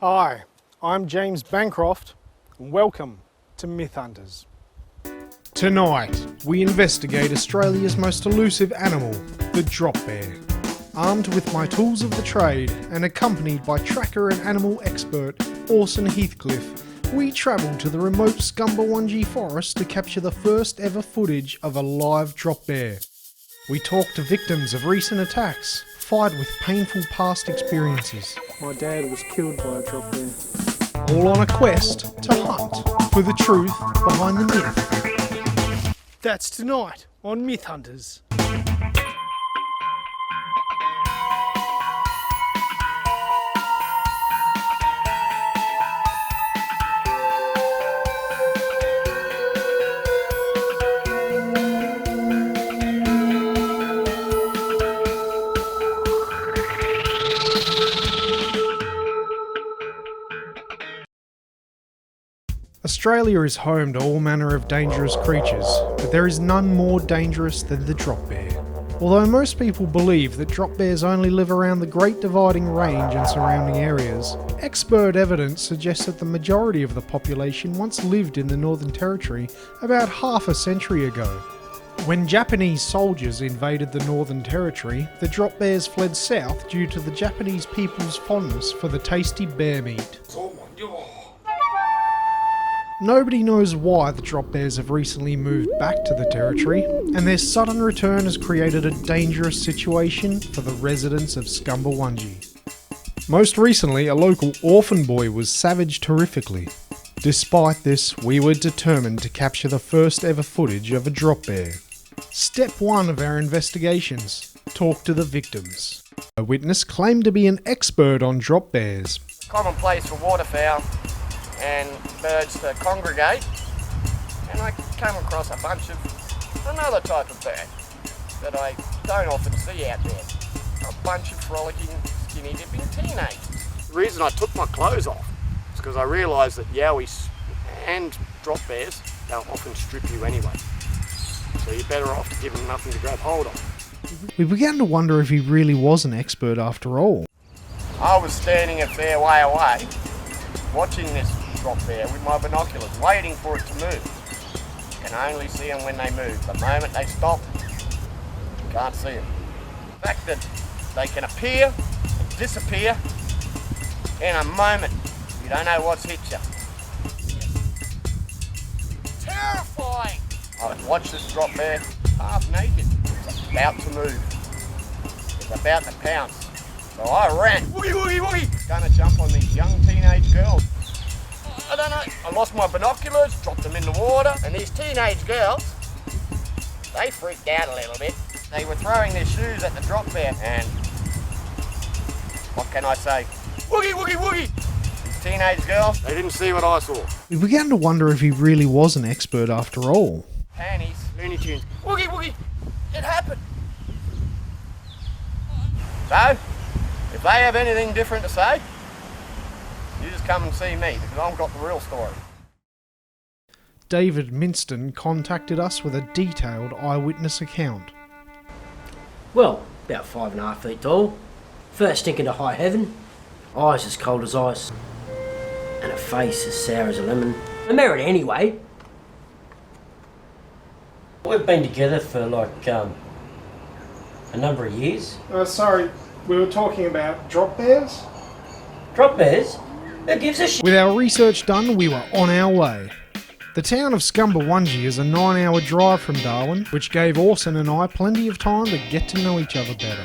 Hi, I'm James Bancroft, and welcome to MythHunters. Tonight, we investigate Australia's most elusive animal, the drop bear. Armed with my tools of the trade and accompanied by tracker and animal expert Orson Heathcliff, we travel to the remote Scumbawungee forest to capture the first ever footage of a live drop bear. We talk to victims of recent attacks, fight with painful past experiences. My dad was killed by a drop bear. All on a quest to hunt for the truth behind the myth. That's tonight on MythHunters. Australia is home to all manner of dangerous creatures, but there is none more dangerous than the drop bear. Although most people believe that drop bears only live around the Great Dividing Range and surrounding areas, expert evidence suggests that the majority of the population once lived in the Northern Territory about half a century ago. When Japanese soldiers invaded the Northern Territory, the drop bears fled south due to the Japanese people's fondness for the tasty bear meat. Nobody knows why the drop bears have recently moved back to the territory, and their sudden return has created a dangerous situation for the residents of Scumbawungee. Most recently, a local orphan boy was savaged horrifically. Despite this, we were determined to capture the first ever footage of a drop bear. Step 1 of our investigations: talk to the victims. A witness claimed to be an expert on drop bears. Common place for waterfowl and birds to congregate, and I came across a bunch of another type of bird that I don't often see out there. A bunch of frolicking, skinny dipping teenagers. The reason I took my clothes off is because I realised that yowies and drop bears don't often strip you anyway, so you're better off to give them nothing to grab hold of. We began to wonder if he really was an expert after all. I was standing a fair way away watching this drop bear with my binoculars, waiting for it to move. You can only see them when they move. The moment they stop, you can't see them. The fact that they can appear and disappear in a moment, you don't know what's hit you. Terrifying! I watched this drop bear half naked. It's about to move. It's about to pounce. So I ran. Woogie, woogie, woogie! Gonna jump on these young teenage girls. I don't know, I lost my binoculars, dropped them in the water, and these teenage girls, they freaked out a little bit. They were throwing their shoes at the drop bear, and what can I say? Woogie, woogie, woogie! These teenage girls, they didn't see what I saw. We began to wonder if he really was an expert after all. Panties, Looney Tunes, woogie, woogie! It happened! So, if they have anything different to say, you just come and see me, because I've got the real story. David Minston contacted us with a detailed eyewitness account. Well, about 5.5 feet tall, fur stinking to high heaven, eyes as cold as ice, and a face as sour as a lemon. A merit anyway. We've been together for like a number of years. Sorry, we were talking about drop bears? Drop bears? Who gives a shit? With our research done, we were on our way. The town of Scumbawungee is a 9-hour drive from Darwin, which gave Orson and I plenty of time to get to know each other better.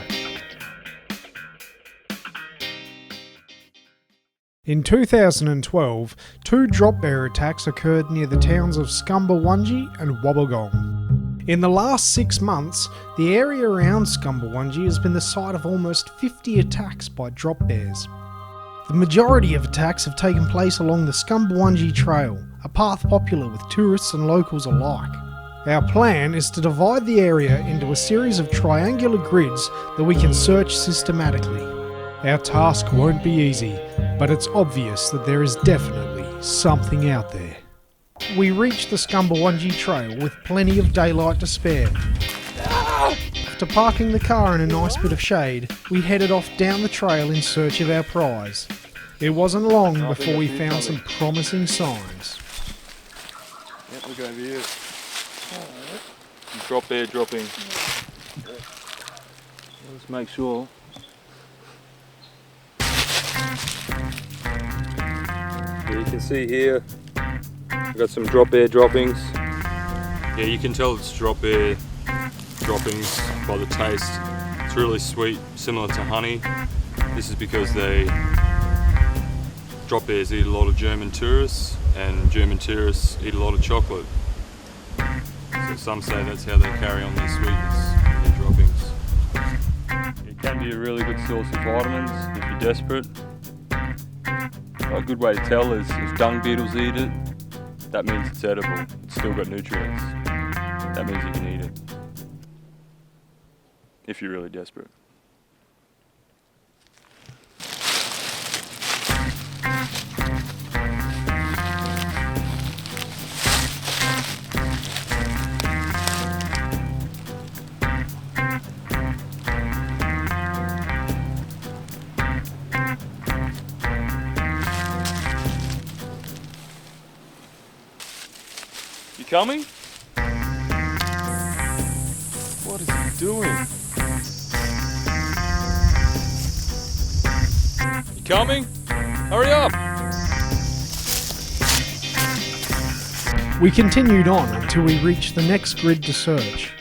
In 2012, 2 drop bear attacks occurred near the towns of Scumbawungee and Wobbegong. In the last 6 months, the area around Scumbawungee has been the site of almost 50 attacks by drop bears. The majority of attacks have taken place along the Scumbawungee Trail, a path popular with tourists and locals alike. Our plan is to divide the area into a series of triangular grids that we can search systematically. Our task won't be easy, but it's obvious that there is definitely something out there. We reach the Scumbawungee Trail with plenty of daylight to spare. After parking the car in a nice bit of shade, we headed off down the trail in search of our prize. It wasn't long before we found some promising signs. Yep, look over here. Drop bear dropping. Let's make sure. You can see here, we've got some drop bear droppings. Yeah, you can tell it's drop bear droppings by the taste. It's really sweet, similar to honey. This is because drop bears eat a lot of German tourists, and German tourists eat a lot of chocolate. So some say that's how they carry on their sweetness, their droppings. It can be a really good source of vitamins if you're desperate. A good way to tell is if dung beetles eat it, that means it's edible. It's still got nutrients. That means you can eat it. If you're really desperate. You coming? What is he doing? You coming? Hurry up! We continued on until we reached the next grid to search.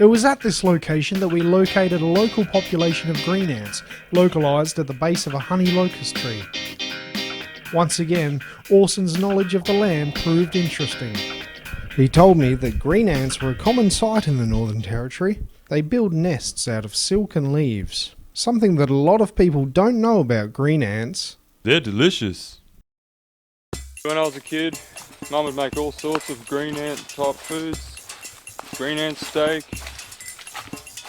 It was at this location that we located a local population of green ants, localised at the base of a honey locust tree. Once again, Orson's knowledge of the land proved interesting. He told me that green ants were a common sight in the Northern Territory. They build nests out of silk and leaves, something that a lot of people don't know about green ants. They're delicious. When I was a kid, Mum would make all sorts of green ant type foods. Green ant steak,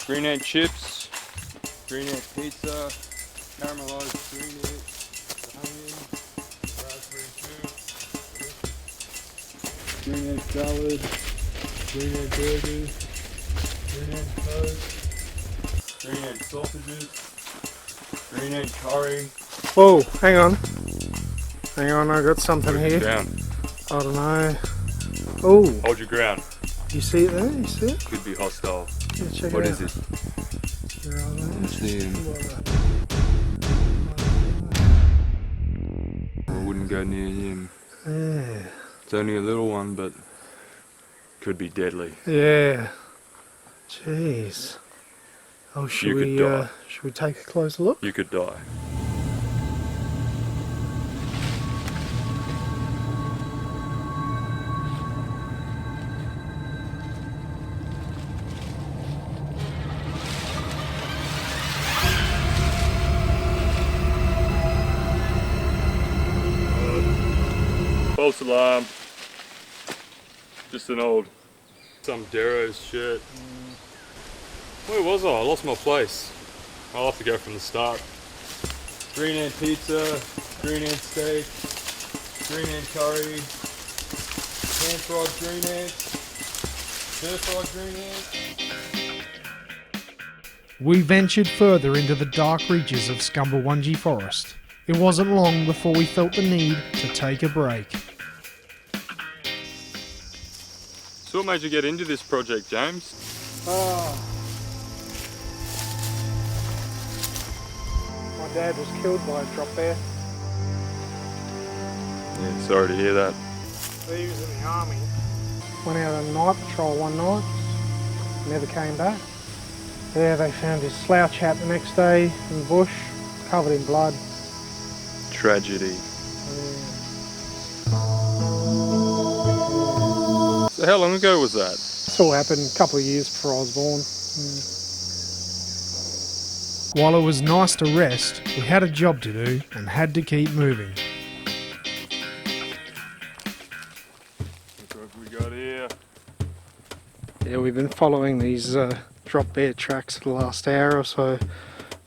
green ant chips, green ant pizza, caramelised green ant, onion, raspberry soup, green ant salad, green ant burgers, green ant toast, green ant sausages, green ant curry. Whoa, hang on. Hang on, I got something here. Down. I don't know. Oh, Hold your ground. you see it there? You see it? Could be hostile. Yeah, check What it is out. it? Where are they? I see him. I wouldn't go near him. Yeah. It's only a little one, but could be deadly. Yeah. Jeez. Oh, You could die. should we take a closer look? You could die. False alarm. Just some Darrow's shirt. Where was I? I lost my place. I'll have to go from the start. Green ant pizza, green ant steak, green ant curry, pan fried green ants, stir fried green ants. We ventured further into the dark reaches of Scumbawungee Forest. It wasn't long before we felt the need to take a break. So what made you get into this project, James? My dad was killed by a drop bear. Yeah, sorry to hear that. He was in the army. Went out on a night patrol one night, never came back. Yeah, they found his slouch hat the next day in the bush, covered in blood. Tragedy. Yeah. So how long ago was that? This all happened a couple of years before I was born. While it was nice to rest, we had a job to do and had to keep moving. Look what we got here. Yeah, we've been following these drop bear tracks for the last hour or so.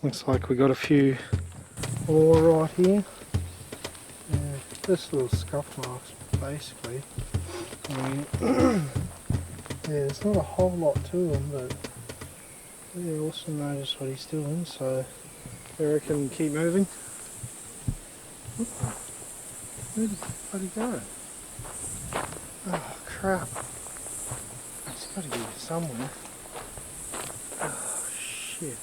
Looks like we got a few more right here. Yeah, just little scuff marks basically. I mean, yeah, there's not a whole lot to them, but yeah, Orson knows what he's doing, so I reckon keep moving. Where did the bloody go? Oh crap. It's got to be here somewhere. Oh shit.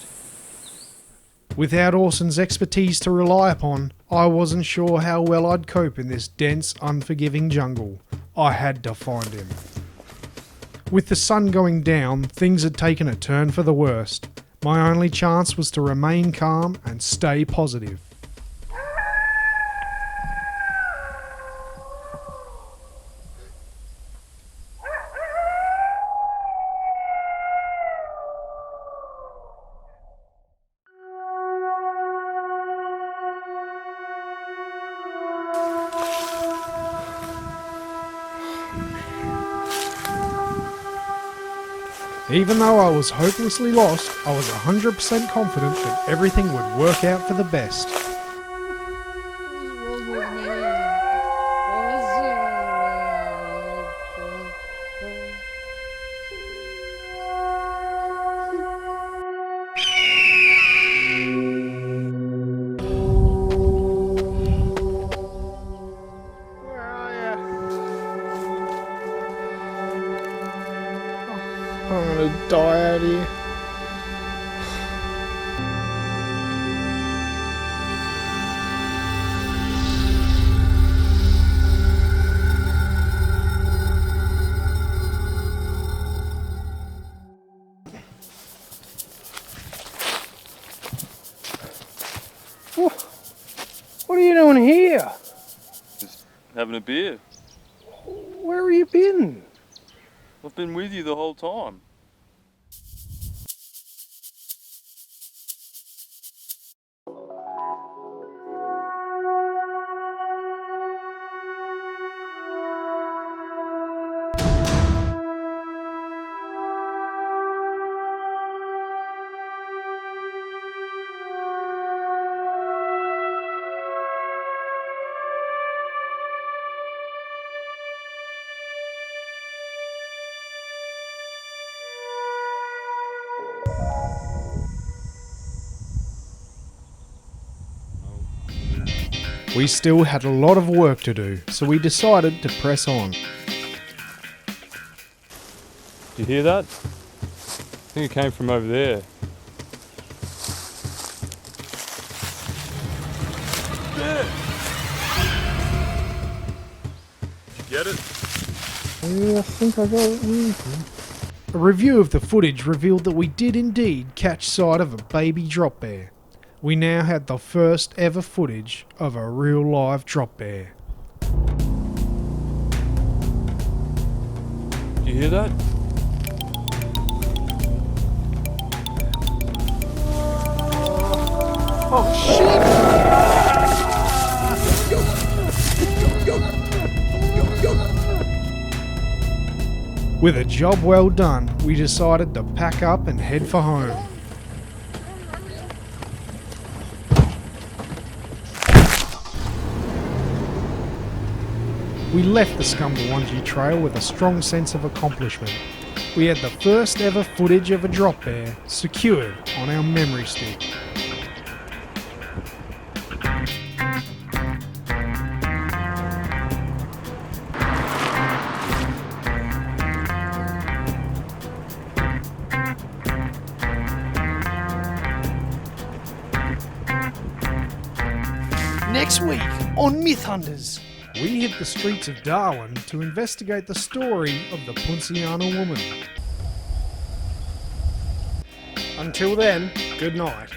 Without Orson's expertise to rely upon, I wasn't sure how well I'd cope in this dense, unforgiving jungle. I had to find him. With the sun going down, things had taken a turn for the worst. My only chance was to remain calm and stay positive. Even though I was hopelessly lost, I was 100% confident that everything would work out for the best. I'm gonna die out here. What are you doing here? Just having a beer. Where have you been? I've been with you the whole time. We still had a lot of work to do, so we decided to press on. Did you hear that? I think it came from over there. Yeah. Did you get it? Yeah, I think I got it. A review of the footage revealed that we did indeed catch sight of a baby drop bear. We now had the first ever footage of a real live drop bear. Did you hear that? Oh shit! With a job well done, we decided to pack up and head for home. We left the Scumbawungee trail with a strong sense of accomplishment. We had the first ever footage of a drop bear secured on our memory stick. Next week on MythHunters, we hit the streets of Darwin to investigate the story of the Punsiana woman. Until then, good night.